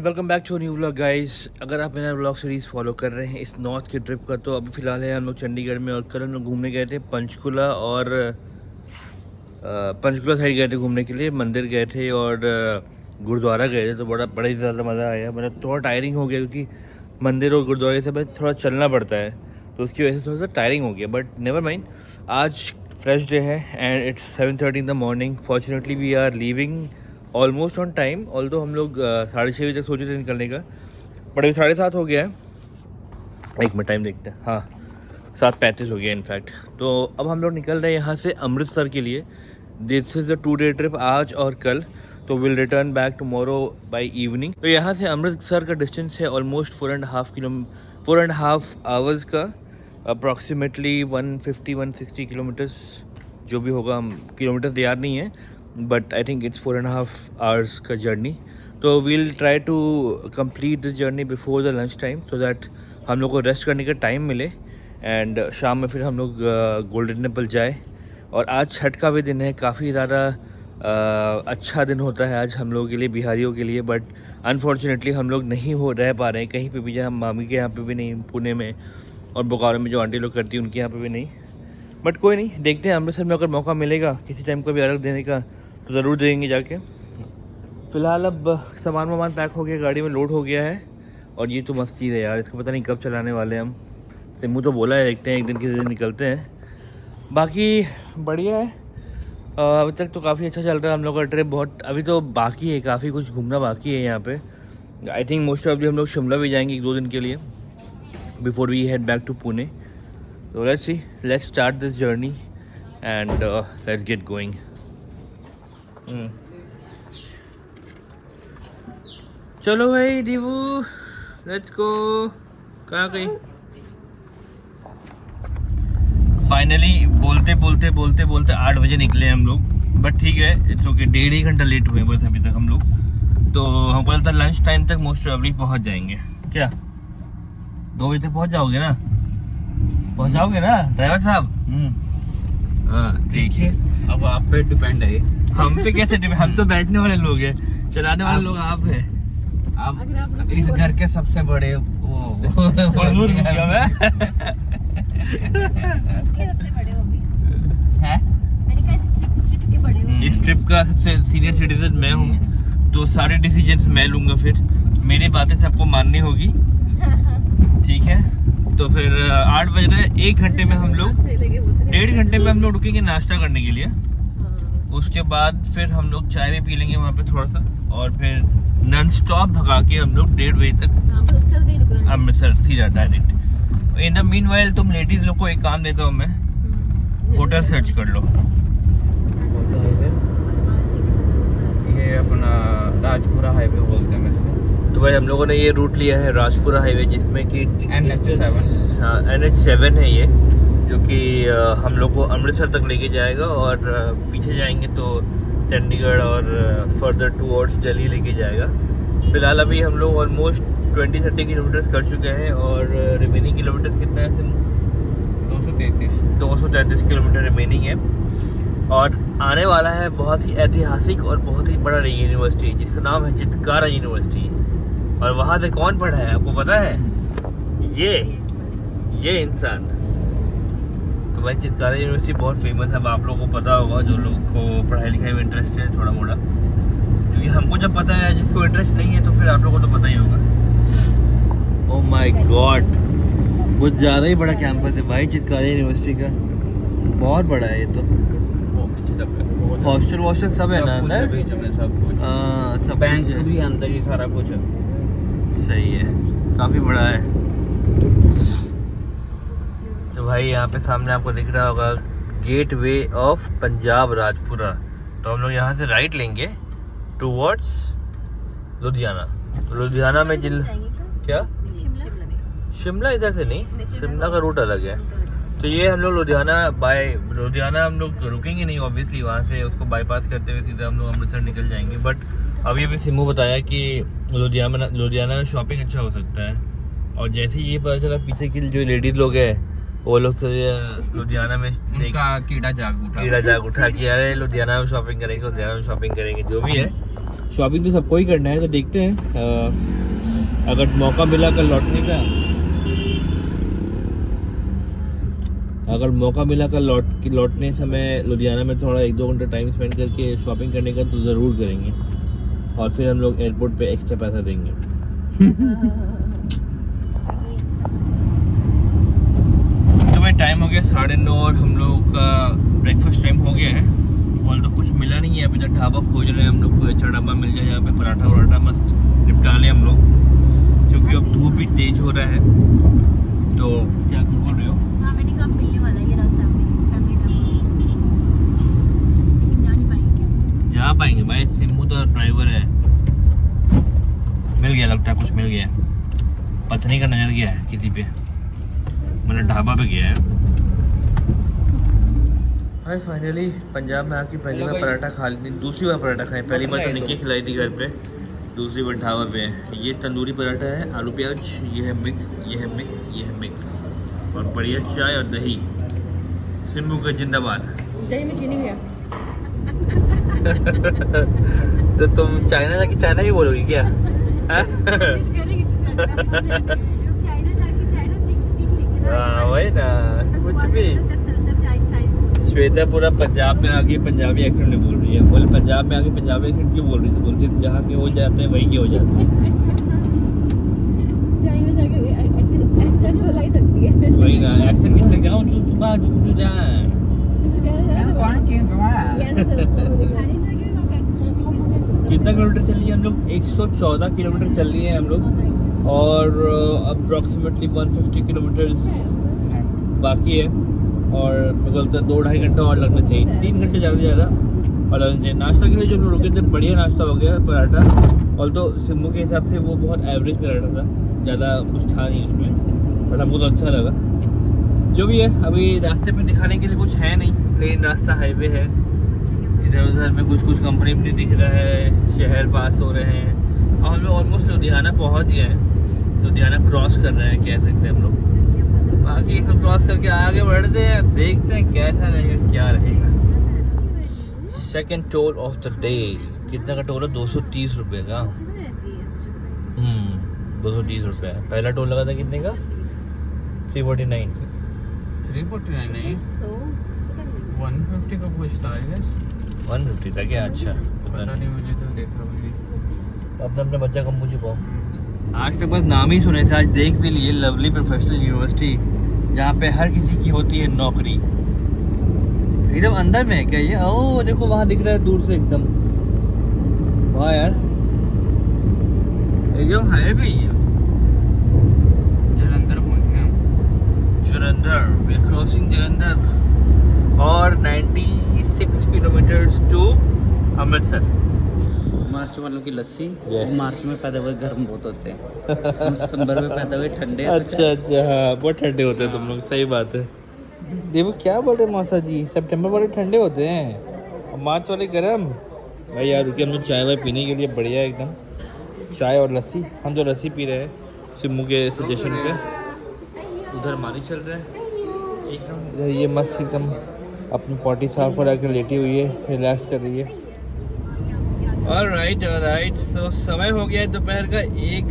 Welcome back to new vlog guys. अगर आप मेरा व्लॉग सीरीज़ फॉलो कर रहे हैं इस नॉर्थ की ट्रिप का, तो अभी फ़िलहाल है हम लोग चंडीगढ़ में। और कल हम लोग घूमने गए थे पंचकुला और पंचकुला साइड गए थे घूमने के लिए, मंदिर गए थे और गुरुद्वारा गए थे। तो बड़ा ही ज़्यादा मज़ा आया। मतलब थोड़ा टायरिंग हो गया क्योंकि मंदिर और गुरुद्वारे से बस थोड़ा चलना पड़ता है, तो उसकी वजह से थोड़ा सा टायरिंग हो गया। बट नेवर माइंड, आज फ्रेश डे है and it's 7:30 in the morning. Fortunately we are leaving almost on time. Although हम लोग 6:30 बजे तक सोचे थे निकलने का, बट अभी 7:30 हो गया है। एक मिनट टाइम देखते हैं, हाँ 7:35 हो गया इनफैक्ट। तो अब हम लोग निकल रहे हैं यहाँ से अमृतसर के लिए। This is a 2-day trip, आज और कल। तो will return back tomorrow by evening. तो यहाँ से अमृतसर का डिस्टेंस है ऑलमोस्ट 4.5 आवर्स का, अप्रॉक्सीमेटली 150-160 किलोमीटर्स जो भी होगा। हम किलोमीटर याद नहीं है, but I think it's 4.5 hours का जर्नी। तो we'll try to complete this journey before the lunch time, so that हम लोग को रेस्ट करने का टाइम मिले एंड शाम में फिर हम लोग गोल्डन टेम्पल जाए। और आज छठ का भी दिन है, काफ़ी ज़्यादा अच्छा दिन होता है आज हम लोगों के लिए, बिहारियों के लिए। बट अनफॉर्चुनेटली हम लोग नहीं रह पा रहे हैं कहीं पे भी, जहाँ मामी के यहाँ पे भी नहीं, पुणे में और बोकारो में जो आंटी लोग करती हैं उनके यहाँ पे भी नहीं। बट कोई नहीं, देखते हैं अमृतसर में अगर मौका मिलेगा किसी टाइम को भी अलग देने का तो ज़रूर देंगे जाके। फ़िलहाल अब सामान पैक हो गया, गाड़ी में लोड हो गया है। और ये तो मस्त चीज़ है यार, इसको पता नहीं कब चलाने वाले हैं हम। सिम्मू तो बोला है, देखते हैं एक दिन किसी दिन निकलते हैं। बाकी बढ़िया है, अभी तक तो काफ़ी अच्छा चल रहा है हम लोग का ट्रिप। बहुत अभी तो बाकी है, काफ़ी कुछ घूमना बाकी है यहाँ पे। आई थिंक मोस्ट ऑफ हम लोग शिमला भी जाएंगे 1-2 दिन के लिए before we head back to Pune. So let's start this journey and let's get going. चलो भाई दीवू, लेट्स गो। कहाँ गई? फाइनली बोलते 8 बजे निकले हम लोग। बट ठीक है, इट्स ओके। 1.5 घंटा लेट हुए बस अभी तक हम लोग। तो हमको लगता है लंच टाइम तक मोस्ट प्रॉब्ली पहुँच जाएंगे। क्या 2 बजे तक पहुँच जाओगे ना? पहुँचाओगे ना ड्राइवर साहब? हाँ ठीक है। अब आप पे डिपेंड है। हम पे कैसे डिपेंड? हम तो बैठने वाले लोग हैं, चलाने वाले लोग आप हैं। आप इस घर के सबसे बड़े मजदूर हूँ क्या मैं? सबसे बड़े हो भी हैं? मैंने कहा इस ट्रिप के बड़े हो। इस ट्रिप का सबसे सीनियर सिटीजन मैं हूँ, तो सारे डिसीजंस मैं लूँगा। फिर मेरी बातें सबको माननी होगी, ठीक है? तो फिर 8 बज रहे हैं, 1 घंटे में हम लोग, 1.5 घंटे में हम लोग रुकेंगे नाश्ता करने के लिए। उसके बाद फिर हम लोग चाय भी पी लेंगे वहाँ पे थोड़ा सा, और फिर नॉन स्टॉप भगा के हम लोग 1:30 बजे तक अमृतसर सीधा direct. In the mean while तुम लेडीज लोग को एक काम देता हूँ मैं, होटल सर्च कर लो। ये अपना राजपुरा हाईवे बोलते हैं इसको। तो भाई हम लोगों ने ये रूट लिया है राजपुरा हाईवे, जिसमें कि NH7। हाँ NH7 है ये, जो कि हम लोग को अमृतसर तक लेके जाएगा। और पीछे जाएंगे तो चंडीगढ़ और फर्दर टूवर्ड्स दिल्ली लेके जाएगा। फ़िलहाल अभी हम लोग ऑलमोस्ट 20-30 किलोमीटर्स कर चुके हैं, और रिमेनिंग किलोमीटर्स कितना है सिम? 233 किलोमीटर रिमेनिंग है। और आने वाला है बहुत ही ऐतिहासिक और बहुत ही बड़ा यूनिवर्सिटी, जिसका नाम है चितकारा यूनिवर्सिटी। और वहाँ से कौन पढ़ा है आपको पता है? ये इंसान। तो भाई चितकारा यूनिवर्सिटी बहुत फेमस है, अब आप लोगों को पता होगा, जो लोग को पढ़ाई लिखाई में इंटरेस्ट है थोड़ा मोड़ा। क्योंकि हमको जब पता है, जिसको इंटरेस्ट नहीं है तो फिर आप लोगों को तो पता ही होगा। ओह माय गॉड, बहुत ज़्यादा ही बड़ा कैंपस है भाई चितकारा यूनिवर्सिटी का, बहुत बड़ा है ये तो। हॉस्टल सब है ना अंदर? सब कुछ। हाँ सब बैंक कुछ है। भी अंदर ही सारा कुछ है। सही है, काफ़ी बड़ा है। तो भाई यहाँ पे सामने आपको दिख रहा होगा gateway of Punjab Rajpura. तो हम लोग यहाँ से राइट लेंगे टूवर्ड्स लुधियाना। तो लुधियाना में क्या शिमला इधर से नहीं, शिमला का रूट अलग है। तो ये हम लोग लुधियाना हम लोग रुकेंगे नहीं ऑब्वियसली, वहाँ से उसको बाईपास करते हुए सीधा हम लोग अमृतसर निकल जाएंगे। बट अभी सिम्मू बताया कि लुधियाना में शॉपिंग अच्छा हो सकता है। और जैसे ही ये पता चला पीछे की जो लेडीज़ लोग हैं वो लोग से लुधियाना में उनका कीड़ा जाग उठा। कीड़ा जाग उठा कि अरे लुधियाना में शॉपिंग करेंगे, लुधियाना में शॉपिंग करेंगे। जो भी है शॉपिंग तो सबको ही करना है, तो देखते हैं अगर मौका मिला कल लौटने का, अगर मौका मिला कल लौटने समय लुधियाना में थोड़ा 1-2 घंटा टाइम स्पेंड करके शॉपिंग करने का, तो ज़रूर करेंगे। और फिर हम लोग एयरपोर्ट पे एक्स्ट्रा पैसा देंगे। तो भाई टाइम हो गया 9:30 और हम लोग का ब्रेकफास्ट टाइम हो गया है। और तो कुछ मिला नहीं है अभी तक, ढाबा खोज रहे हैं हम लोग, कोई अच्छा ढाबा मिल जाए यहाँ पे पराठा वराठा मस्त निपटा लें हम लोग, क्योंकि अब धूप भी तेज हो रहा है। तो क्या बोल रहे हो? हाँ मैंने कब मिलने वाला है ये रास्ता में लेकिन जा नहीं पाएंगे। जा पाएंगे भाई, सिम्मू तो ड्राइवर है। मिल गया, लगता है कुछ मिल गया, पत्नी का नजर गया है किसी पे, मतलब ढाबा पे गया है। भाई फाइनली पंजाब में आके पहली बार पराठा खा ली, दूसरी बार पराठा खाए। पहली बार तो निकी खिलाई थी घर पे, दूसरी बार ढाबा पे है। ये तंदूरी पराठा है, आलू प्याज, ये है मिक्स, ये है मिक्स, ये है मिक्स, और बढ़िया चाय और दही। सिम्बू का जिंदाबाद। दही में चीनी है। तो तुम चाइना जाके चाइना ही बोलोगी क्या? चाइना जाके चाइना सीख लेंगे ना। हाँ वही ना, कुछ भी। श्वेता पूरा पंजाब में आके पंजाबी एक्सेंट में बोल रही है। बोले पंजाब में आके पंजाबी एक्सेंट क्यों बोल रही है? बोलती है जहाँ के हो जाते हैं वही के हो जाते हैं। चाइना जाके एटलीस्ट एक्सेंट तो ला सकती है। वही ना, एक्सेंट किस तरह का? चुप चुपा चुप चुप जा। कितना किलोमीटर चल लिए हम लोग? 114 किलोमीटर चल लिए हैं हम लोग, और अप्रॉक्सीमेटली 150 किलोमीटर बाकी है। और मेरे को लगता है 2-2.5 घंटा और लगना चाहिए, 3 घंटे ज़्यादा से ज़्यादा और लगना चाहिए। नाश्ता के लिए जो रुके थे, बढ़िया नाश्ता हो गया पराठा। और तो सिम्बू के हिसाब से वो बहुत एवरेज पराठा था, ज़्यादा कुछ था नहीं उसमें, बट हमको तो अच्छा लगा। जो भी है, अभी रास्ते में दिखाने के लिए कुछ है नहीं, प्लेन रास्ता हाईवे है। इधर उधर में कुछ कंपनी भी दिख रहा है, शहर पास हो रहे हैं, और हम लोग ऑलमोस्ट लुधियाना पहुंच गए हैं। लुधियाना क्रॉस कर रहे हैं कह सकते हैं हम लोग। बाकी इसको क्रॉस करके आगे बढ़ते हैं, अब देखते हैं कैसा रहेगा, क्या रहेगा। Second toll of the day, कितना का टोल है? 230 रुपये का। 230 रुपये। पहला टोल लगा था कितने का? 349 नहीं, 150 का कुछ था, आई गेस 150 था क्या? अच्छा पता नहीं, मुझे तो देखा भी। अपने अपने बच्चा कम मुझे पाओ। आज तक बस नाम ही सुने थे, आज देख भी लिए। लवली प्रोफेशनल यूनिवर्सिटी, जहाँ पे हर किसी की होती है नौकरी। एकदम अंदर में है क्या ये? ओह देखो वहाँ दिख रहा है दूर से एकदम, वाह यार, एकदम हाईवे पे ही है। जलंधर पहुंच गए हम। Jalandhar, we are crossing Jalandhar, और 96 किलोमीटर्स टू अमृतसर। मार्च वालों की लस्सी। Yes. मार्च में पैदा हुए गर्म बहुत होते हैं, हम सितंबर में पैदा हुए ठंडे। अच्छा अच्छा, हाँ बहुत ठंडे होते हैं तुम लोग, सही बात है। देखो क्या बोल रहे मौसा जी, सितंबर वाले ठंडे होते हैं और मार्च वाले गर्म। भाई यार रुके, हम लोग चाय वाय पीने के लिए बढ़िया एकदम, चाय और लस्सी। हम तो लस्सी पी रहे हैं सिम्मू के सजेशन पे। उधर मारी चल रहा है एकदम, इधर ये मस्त एकदम अपनी पॉटी साफ करा कर लेटी हुई है, रिलैक्स कर रही है। ऑलराइट सो समय हो गया है दोपहर का 1,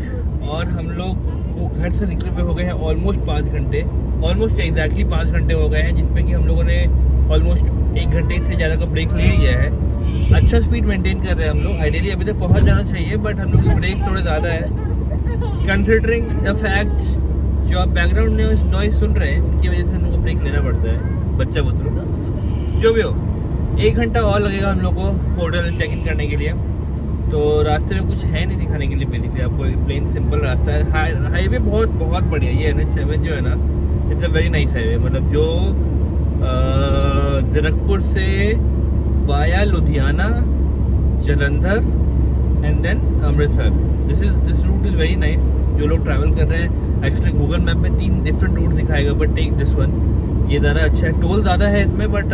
और हम लोग को घर से निकले हुए हो गए हैं ऑलमोस्ट 5 घंटे, ऑलमोस्ट एग्जैक्टली 5 घंटे हो गए हैं, जिसमें कि हम लोगों ने ऑलमोस्ट 1 घंटे से ज़्यादा का ब्रेक ले लिया है। अच्छा स्पीड मेंटेन कर रहे हैं हम लोग, आइडियली अभी तक पहुंच जाना चाहिए, बट हम लोग के ब्रेक थोड़े ज़्यादा है कंसिडरिंग द फैक्ट जो आप बैकग्राउंड नॉइज सुन रहे हैं, उनकी वजह से हम लोग को ब्रेक लेना पड़ता है। बच्चा बुतरू जो भी हो, 1 घंटा और लगेगा हम लोग को होटल चेक इन करने के लिए। तो रास्ते में कुछ है नहीं दिखाने के लिए, बेसिकली आपको एक प्लेन सिंपल रास्ता है। हाईवे बहुत बहुत बढ़िया, ये NH7 जो है ना, it's a very nice highway. मतलब जो ज़रकपुर से via Ludhiana, Jalandhar and then Amritsar, this route is very nice. जो लोग ट्रैवल कर रहे हैं, एक्चुअली गूगल मैप में 3 डिफरेंट रूट दिखाएगा, बट टेक दिस वन, ये ज़्यादा अच्छा है। टोल ज़्यादा है इसमें, बट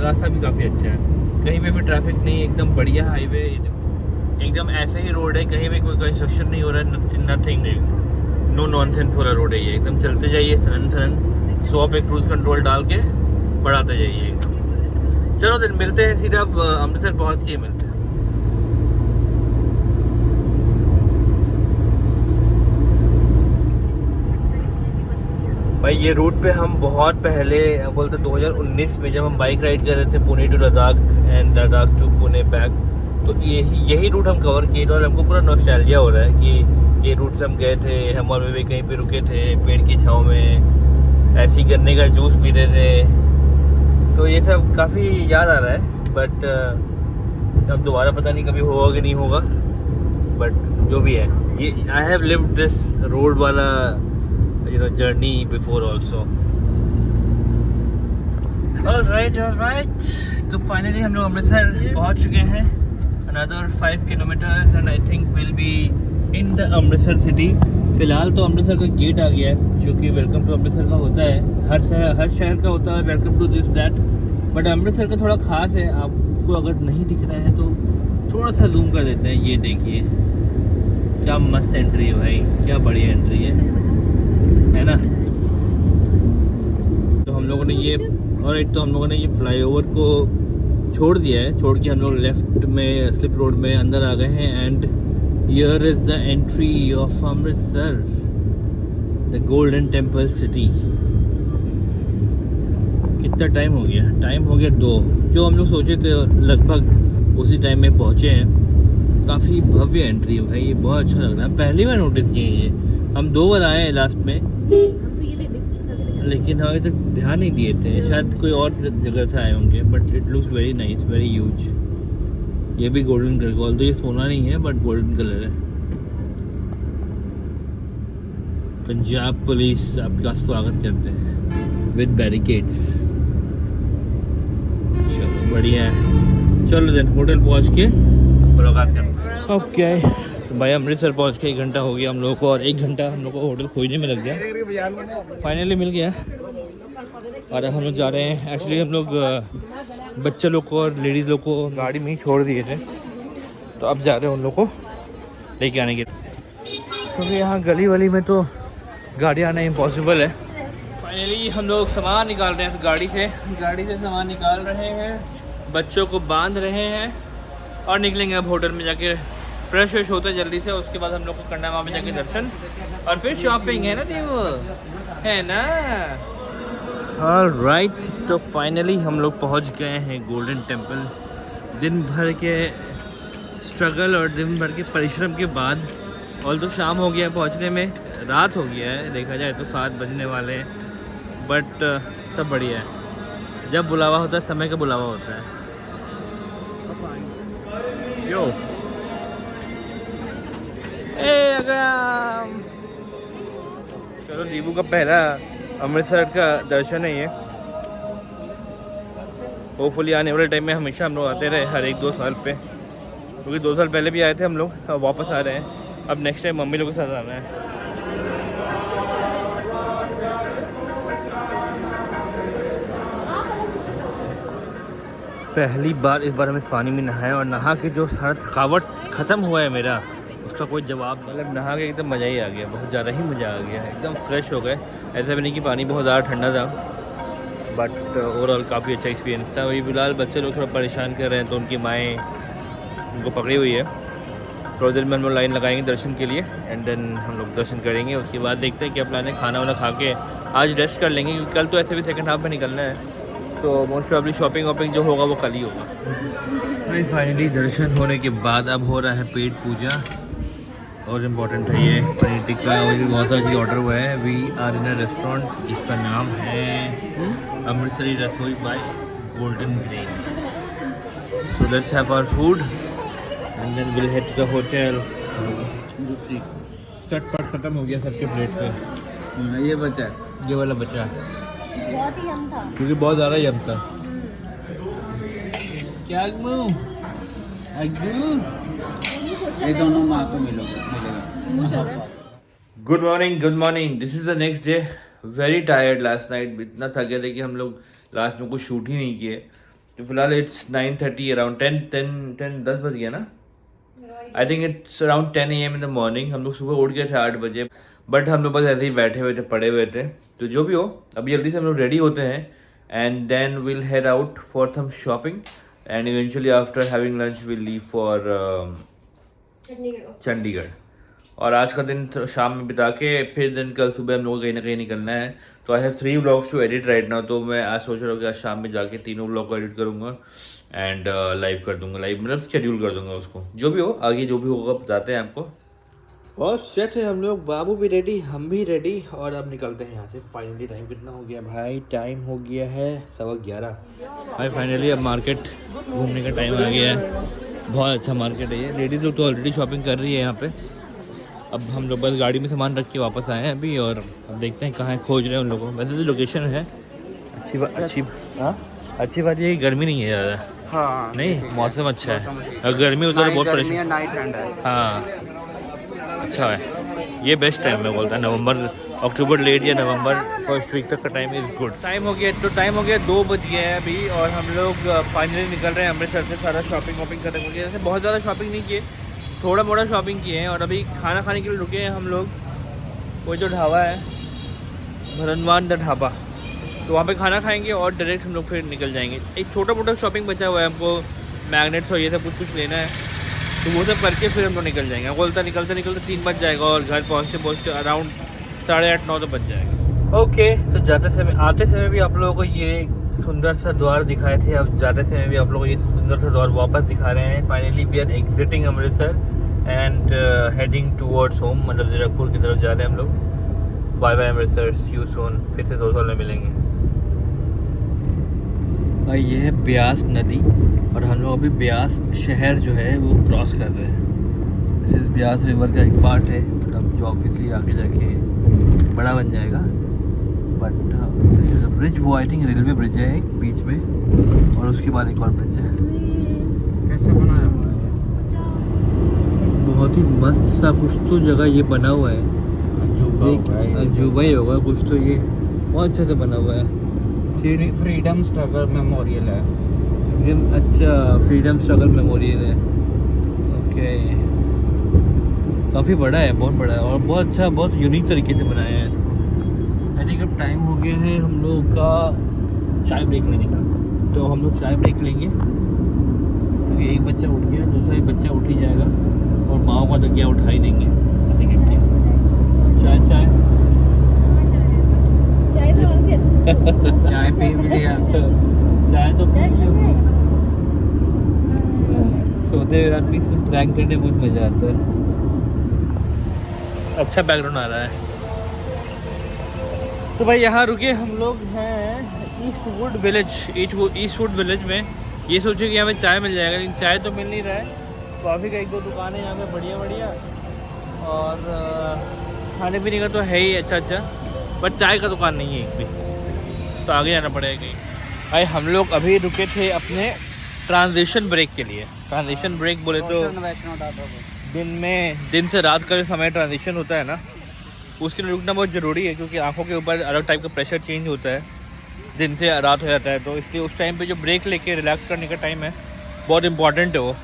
रास्ता भी काफ़ी अच्छा है, कहीं पे भी ट्रैफिक नहीं, एकदम बढ़िया हाईवे, एकदम ऐसे ही रोड है, कहीं पे कोई कंस्ट्रक्शन नहीं हो रहा है, नथिंग, नो नॉनसेंस वाला रोड है ये, एकदम चलते जाइए सरन सरन, 100 पे क्रूज कंट्रोल डाल के बढ़ाते जाइए। चलो दिन मिलते हैं सीधा अब अमृतसर पहुंच के मिलते हैं। भाई ये रूट पे हम बहुत पहले बोलते 2019 में जब हम बाइक राइड कर रहे थे Pune to Ladakh and Ladakh to Pune back, तो यही रूट हम कवर किए और हमको पूरा नॉस्टैल्जिया हो रहा है कि ये रूट से हम गए थे। हम और भी कहीं पे रुके थे पेड़ की छाँव में, ऐसे ही गन्ने का जूस पी रहे थे, तो ये सब काफ़ी याद आ रहा है। बट अब दोबारा पता नहीं कभी होगा कि नहीं होगा, बट जो भी है ये I have lived this road वाला journey before also. All right. तो फाइनली हम लोग अमृतसर पहुंच चुके हैं। Another 5 kilometers and I think we'll be in the Amritsar city. फिलहाल तो अमृतसर का गेट आ गया है, जो कि वेलकम टू अमृतसर का होता है। हर शहर का होता है welcome to this that, but Amritsar का थोड़ा खास है। आपको अगर नहीं दिख रहा है तो थोड़ा सा जूम कर देते हैं। ये देखिए क्या मस्त एंट्री है भाई, क्या बढ़िया एंट्री है ना। तो हम लोगों ने ये ये फ्लाईओवर को छोड़ दिया है, छोड़ के हम लोग लेफ्ट में स्लिप रोड में अंदर आ गए हैं। And here is the entry of Amritsar, the golden temple city. कितना टाइम हो गया? टाइम हो गया 2। जो हम लोग सोचे थे लगभग उसी टाइम में पहुँचे हैं। काफ़ी भव्य एंट्री है भाई, ये बहुत अच्छा लग रहा है। पहली बार नोटिस किए ये, हम 2 बार आए हैं लास्ट में, लेकिन हम अभी तक ध्यान नहीं दिए थे। शायद कोई और जगह से आए होंगे, but it looks very nice, very huge. ये भी गोल्डन कलर का, ऑल्दो ये सोना नहीं है बट गोल्डन कलर है। पंजाब पुलिस आपका स्वागत करते हैं विद बैरिकेड्स। चलो बढ़िया है। चलो देन होटल पहुंच के मुलाकात करते हैं। अब क्या है भाई, अमृतसर पहुंच के 1 घंटा हो गया हम लोगों को, और 1 घंटा हम लोग को होटल खोजने में लग गया। फाइनली मिल गया और हम लोग जा रहे हैं। एक्चुअली हम लोग बच्चे लोग को और लेडीज़ लोग को गाड़ी में ही छोड़ दिए थे, तो अब जा रहे हैं उन लोग को लेके आने के लिए, क्योंकि यहाँ गली वली में तो गाड़ी आना इम्पॉसिबल है। फाइनली हम लोग सामान निकाल रहे हैं गाड़ी से सामान निकाल रहे हैं, बच्चों को बांध रहे हैं और निकलेंगे अब होटल में जाके फ्रेश वेश होते जल्दी से। उसके बाद हम लोग को करना है वहाँ पे जाके दर्शन और फिर शॉपिंग, है ना देव, है ना। ऑलराइट, तो फाइनली हम लोग पहुँच गए हैं गोल्डन टेम्पल। दिन भर के स्ट्रगल और दिन भर के परिश्रम के बाद, और तो शाम हो गया है पहुँचने में, रात हो गया है देखा जाए तो 7 बजने वाले हैं, बट सब बढ़िया है। जब बुलावा होता है समय का बुलावा होता है। यो चलो, दीबू का पहला अमृतसर का दर्शन है ये। होपफुली आने वाले टाइम में हमेशा हम लोग आते रहे, हर 1-2 साल पे, क्योंकि 2 साल पहले भी आए थे हम लोग, अब वापस आ रहे हैं। अब नेक्स्ट टाइम मम्मी लोग के साथ आना है। पहली बार इस बार हम इस पानी में नहाए, और नहा के जो सारा थकावट ख़त्म हुआ है मेरा, उसका कोई जवाब, मतलब नहा के एकदम मज़ा ही आ गया, बहुत ज़्यादा ही मज़ा आ गया, एकदम फ्रेश हो गए। ऐसा भी नहीं कि पानी बहुत ज़्यादा ठंडा था, बट ओवरऑल काफ़ी अच्छा एक्सपीरियंस था। वही फिलहाल बच्चे लोग थोड़ा परेशान कर रहे हैं, तो उनकी माएँ उनको पकड़ी हुई है। थोड़ी देर में हम लोग लाइन लगाएंगे दर्शन के लिए, एंड देन हम लोग दर्शन करेंगे। उसके बाद देखते हैं क्या प्लान है। खाना वाना खा के आज रेस्ट कर लेंगे, क्योंकि कल तो ऐसे भी सेकंड हाफ में निकलना है, तो मोस्ट प्रॉब्ली शॉपिंग वॉपिंग जो होगा वो कल ही होगा। फाइनली दर्शन होने के बाद अब हो रहा है पेट पूजा, और इम्पोर्टेंट है ये पनीर टिक्का, और भी बहुत सारी चीज़ ऑर्डर हुआ है। We are in a restaurant जिसका नाम है Amritsari Rasoi by golden grain. So let's have our food and then will head to the hotel. चटपट खत्म हो गया सबके प्लेट पे, ये बचा है, ये वाला बचा, बहुत ही यम था, क्योंकि बहुत ज़्यादा यम था। क्या ये दोनों माँ को मिलेगा। Good morning. This is the next day. Very tired last night, इतना थक गए थे कि हम लोग लास्ट में कुछ शूट ही नहीं किए। तो फिलहाल इट्स 9:30 अराउंड 10 10 10 10 बज गया ना, आई think it's around 10 AM in the morning. हम लोग सुबह उठ गए थे 8 बजे, बट हम लोग बस ऐसे ही बैठे हुए थे, पड़े हुए थे। तो जो भी हो, अभी जल्दी से हम लोग रेडी होते हैं and then will head out for some shopping and eventually after having lunch will leave for Chandigarh. और आज का दिन शाम में बिता के फिर दिन कल सुबह हम लोग को कहीं ना कहीं निकलना है। तो I have 3 vlogs to edit right now. तो मैं आज सोच रहा हूँ कि आज शाम में जाके तीनों व्लॉग को एडिट करूँगा एंड लाइव कर दूंगा, लाइव मतलब शेड्यूल कर दूंगा उसको। जो भी हो आगे जो भी होगा बताते हैं आपको। और सेट है हम लोग, बाबू भी रेडी, हम भी रेडी, और अब निकलते हैं यहाँ से। फाइनली टाइम कितना हो गया भाई? टाइम हो गया है 11:15 भाई। फाइनली अब मार्केट घूमने का टाइम आ गया है। बहुत अच्छा मार्केट है ये। लेडीज़ लोग तो ऑलरेडी शॉपिंग कर रही है यहाँ पे। अब हम लोग बस गाड़ी में सामान रख के वापस आए हैं अभी, और अब देखते हैं कहाँ खोज रहे हैं उन लोगों को। वैसे तो लोकेशन है अच्छी बात ये गर्मी नहीं है ज़्यादा। हाँ नहीं, मौसम अच्छा है। अगर गर्मी होता तो बहुत परेशान। नाइट ठंड है। हाँ अच्छा है, ये बेस्ट टाइम मैं बोलता है। नवंबर अक्टूबर लेट या नवंबर फर्स्ट वीक तक का टाइम इज़ गुड। टाइम हो गया 2 बज गए हैं अभी, और हम लोग फाइनली निकल रहे हैं अमृतसर से। सारा शॉपिंग वॉपिंग खत्म हो गया। जैसे बहुत ज़्यादा शॉपिंग नहीं किए, थोड़ा मोड़ा शॉपिंग किए हैं, और अभी खाना खाने के लिए रुके हैं हम लोग। वो जो ढाबा है भरनवान द ढाबा, तो वहाँ पे खाना खाएंगे और डायरेक्ट हम लोग फिर निकल जाएंगे। एक छोटा मोटा शॉपिंग बचा हुआ है हमको, मैग्नेट्स और ये सब कुछ लेना है, तो वो सब करके फिर हम लोग निकल जाएंगे। बोलता निकलते 3 बज जाएगा, और घर पहुँचते अराउंड 8:30-9 तो बज जाएगा। ओके, तो आते समय भी आप लोगों को ये सुंदर सा द्वार दिखाए थे, अब जाते समय भी आप लोगों को ये सुंदर सा द्वार वापस दिखा रहे हैं। Finally we are exiting Amritsar and heading towards home, मतलब जीरकपुर की तरफ जा रहे हैं हम लोग। Bye bye Amritsar, see you soon. फिर से 2 साल में मिलेंगे। और ये है ब्यास नदी, और हम लोग अभी ब्यास शहर जो है वो क्रॉस कर रहे हैं। दिस इज़ ब्यास रिवर का एक पार्ट है, मतलब जो ऑब्वियसली आगे जाके बड़ा बन जाएगा। But this is a bridge, वो आई थिंक रेलवे ब्रिज है एक बीच में, और उसके बाद एक और ब्रिज है। कैसे बनाया हुआ है? बहुत ही मस्त सा कुछ तो जगह ये बना हुआ है। अजूबा ही होगा कुछ तो, ये बहुत अच्छे से बना हुआ है। फ्रीडम स्ट्रगल मेमोरियल है। फ्रीडम स्ट्रगल मेमोरियल है। ओके, काफ़ी बड़ा है, बहुत बड़ा है, और बहुत अच्छा, बहुत यूनिक तरीके से बनाया है इसको। आई थिंक अब टाइम हो गया है हम लोग का चाय ब्रेक लेने का, तो हम लोग चाय ब्रेक लेंगे, क्योंकि एक बच्चा उठ गया, दूसरा एक बच्चा उठ ही जाएगा, और माओ का तो क्या उठा ही देंगे। ऐसे करके चाय चाय पी भी लिया। चाय तो पी लिया। सोते हुए आदमी से प्रैंक करने में बहुत मज़ा आता है। अच्छा बैकग्राउंड आ रहा है। तो भाई यहाँ रुके हम लोग हैं ईस्टवुड विलेज में। ये सोचे कि यहाँ पे चाय मिल जाएगा, लेकिन चाय तो मिल नहीं रहा है। कॉफ़ी का 1-2 दुकान है यहाँ पे बढ़िया, और खाने पीने का तो है ही अच्छा, बट चाय का दुकान नहीं है एक भी, तो आगे जाना पड़ेगा कहीं। भाई हम लोग अभी रुके थे अपने ट्रांजिशन ब्रेक के लिए। ट्रांजिशन ब्रेक बोले तो दिन से रात का जो समय ट्रांजिशन होता है ना, उसके लिए रुकना बहुत ज़रूरी है, क्योंकि आंखों के ऊपर अलग टाइप का प्रेशर चेंज होता है, दिन से रात हो जाता है। तो इसलिए उस टाइम पे जो ब्रेक लेके रिलैक्स करने का टाइम है, बहुत इंपॉर्टेंट है वो,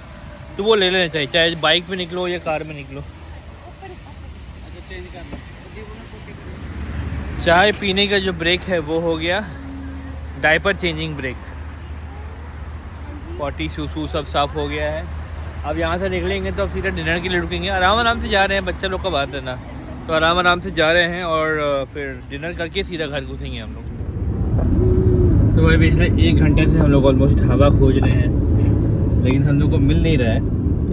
तो वो ले लेना चाहिए, चाहे बाइक में निकलो या कार में निकलो। चाय पीने का जो ब्रेक है वो हो गया डायपर चेंजिंग ब्रेक। पॉटी सूसू सब साफ़ हो गया है। अब यहाँ से निकलेंगे तो अब सीधा डिनर के लिए रुकेंगे। आराम से जा रहे हैं, बच्चा लोग का बात है ना, तो आराम से जा रहे हैं, और फिर डिनर करके सीधा घर घुसेंगे हम लोग। तो भाई पिछले 1 घंटे से हम लोग ऑलमोस्ट ढाबा खोज रहे हैं, लेकिन हम लोग को मिल नहीं रहा है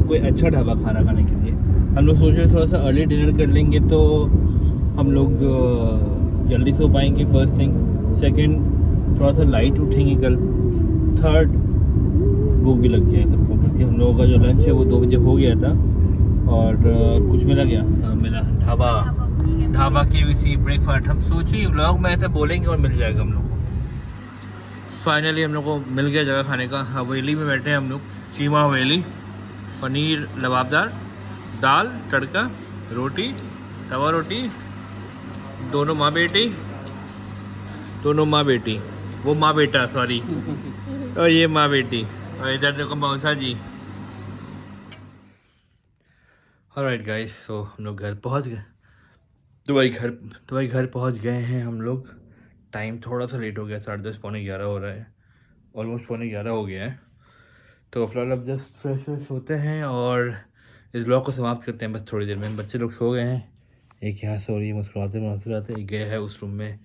कोई अच्छा ढाबा खाना खाने के लिए। हम लोग सोच रहे थोड़ा सा अर्ली डिनर कर लेंगे तो हम लोग जल्दी सो पाएंगे, फर्स्ट थिंग। सेकंड, थोड़ा सा लाइट उठेंगे कल। थर्ड, भूख भी लग गया है सबको, क्योंकि हम लोगों का जो लंच है वो 2 बजे हो गया था, और कुछ मिला मिला ढाबा के इसी ब्रेकफास्ट। हम सोचिए व्लॉग में ऐसे बोलेंगे और मिल जाएगा हम लोग को। फाइनली हम लोग को मिल गया जगह खाने का। हवेली में बैठे हैं हम लोग, चीमा हवेली। पनीर लबाबदार, दाल तड़का, रोटी, तवा रोटी, दोनों माँ बेटी, वो माँ बेटा सॉरी, और ये माँ बेटी, और इधर देखो मौसा जी। ऑलराइट गाइस, सो हम लोग घर पहुंच गए। दुबई घर पहुंच गए हैं हम लोग। टाइम थोड़ा सा लेट हो गया, 10:30 पौने 11 हो रहा है, ऑलमोस्ट पौने 11 हो गया है। तो फिलहाल अब जस्ट फ्रेश होते हैं और इस ब्लॉग को समाप्त करते हैं बस थोड़ी देर में। बच्चे लोग सो गए हैं, एक यहाँ सो रही है मुस्कुराते मुस्कुराते, एक गया है उस रूम में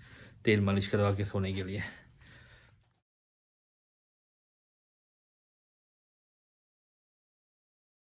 तेल मालिश करवा के सोने के लिए।